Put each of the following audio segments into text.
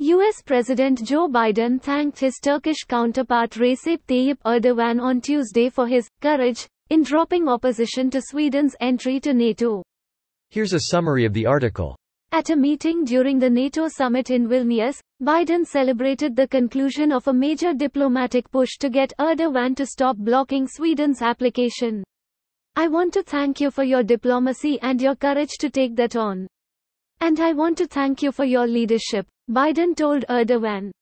US President Joe Biden thanked his Turkish counterpart Recep Tayyip Erdogan on Tuesday for his courage in dropping opposition to Sweden's entry to NATO. Here's a summary of the article. At a meeting during the NATO summit in Vilnius, Biden celebrated the conclusion of a major diplomatic push to get Erdogan to stop blocking Sweden's application. "I want to thank you for your diplomacy and your courage to take that on. And I want to thank you for your leadership," Biden told Erdogan.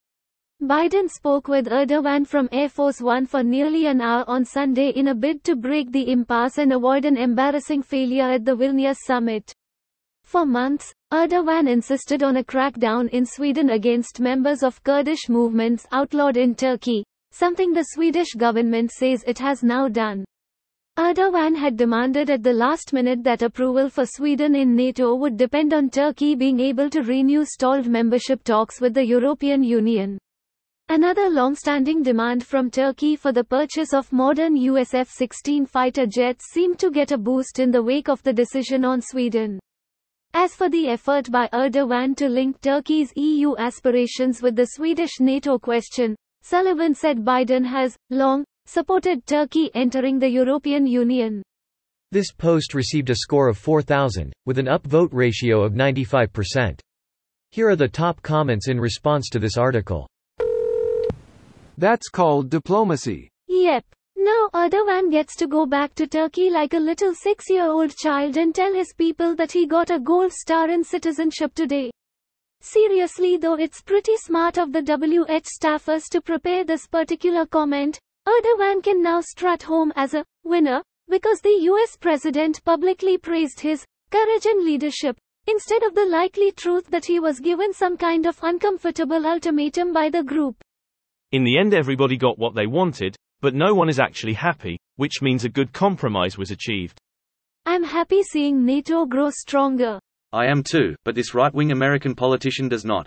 Biden spoke with Erdogan from Air Force One for nearly an hour on Sunday in a bid to break the impasse and avoid an embarrassing failure at the Vilnius summit. For months, Erdogan insisted on a crackdown in Sweden against members of Kurdish movements outlawed in Turkey, something the Swedish government says it has now done. Erdogan had demanded at the last minute that approval for Sweden in NATO would depend on Turkey being able to renew stalled membership talks with the European Union. Another long-standing demand from Turkey for the purchase of modern US F-16 fighter jets seemed to get a boost in the wake of the decision on Sweden. As for the effort by Erdogan to link Turkey's EU aspirations with the Swedish NATO question, Sullivan said Biden has, long, supported Turkey entering the European Union. This post received a score of 4,000, with an upvote ratio of 95%. Here are the top comments in response to this article. That's called diplomacy. Yep. Now Erdogan gets to go back to Turkey like a little 6-year-old child and tell his people that he got a gold star in citizenship today. Seriously though, it's pretty smart of the WH staffers to prepare this particular comment. Erdogan can now strut home as a winner, because the US president publicly praised his courage and leadership, instead of the likely truth that he was given some kind of uncomfortable ultimatum by the group. In the end, everybody got what they wanted, but no one is actually happy, which means a good compromise was achieved. I'm happy seeing NATO grow stronger. I am too, but this right-wing American politician does not.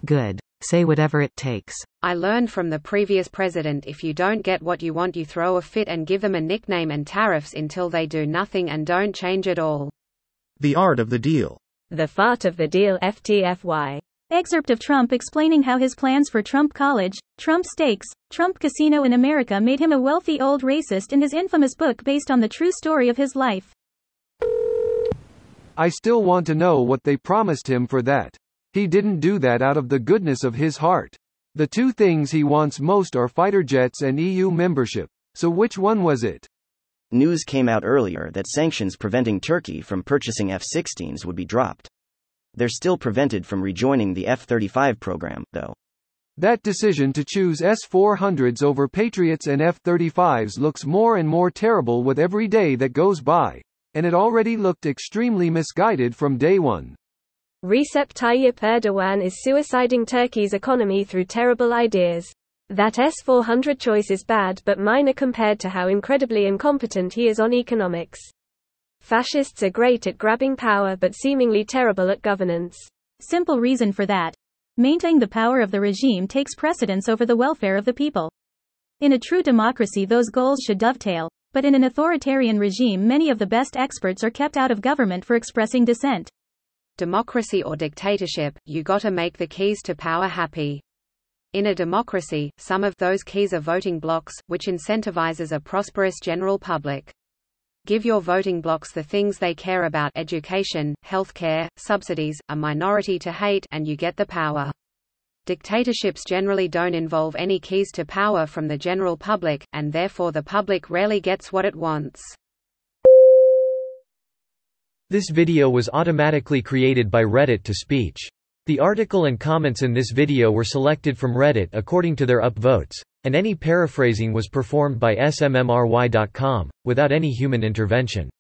Good. Say whatever it takes. I learned from the previous president, if you don't get what you want, you throw a fit and give them a nickname and tariffs until they do nothing and don't change at all. The art of the deal. The fart of the deal, FTFY. Excerpt of Trump explaining how his plans for Trump College, Trump Steaks, Trump Casino in America made him a wealthy old racist in his infamous book based on the true story of his life. I still want to know what they promised him for that. He didn't do that out of the goodness of his heart. The two things he wants most are fighter jets and EU membership. So which one was it? News came out earlier that sanctions preventing Turkey from purchasing F-16s would be dropped. They're still prevented from rejoining the F-35 program, though. That decision to choose S-400s over Patriots and F-35s looks more and more terrible with every day that goes by, and it already looked extremely misguided from day one. Recep Tayyip Erdogan is suiciding Turkey's economy through terrible ideas. That S-400 choice is bad but minor compared to how incredibly incompetent he is on economics. Fascists are great at grabbing power but seemingly terrible at governance. Simple reason for that. Maintaining the power of the regime takes precedence over the welfare of the people. In a true democracy those goals should dovetail, but in an authoritarian regime many of the best experts are kept out of government for expressing dissent. Democracy or dictatorship, you gotta make the keys to power happy. In a democracy, some of those keys are voting blocks, which incentivizes a prosperous general public. Give your voting blocks the things they care about: education, healthcare, subsidies, a minority to hate, and you get the power. Dictatorships generally don't involve any keys to power from the general public, and therefore the public rarely gets what it wants. This video was automatically created by Reddit to speech. The article and comments in this video were selected from Reddit according to their upvotes, and any paraphrasing was performed by smmry.com, without any human intervention.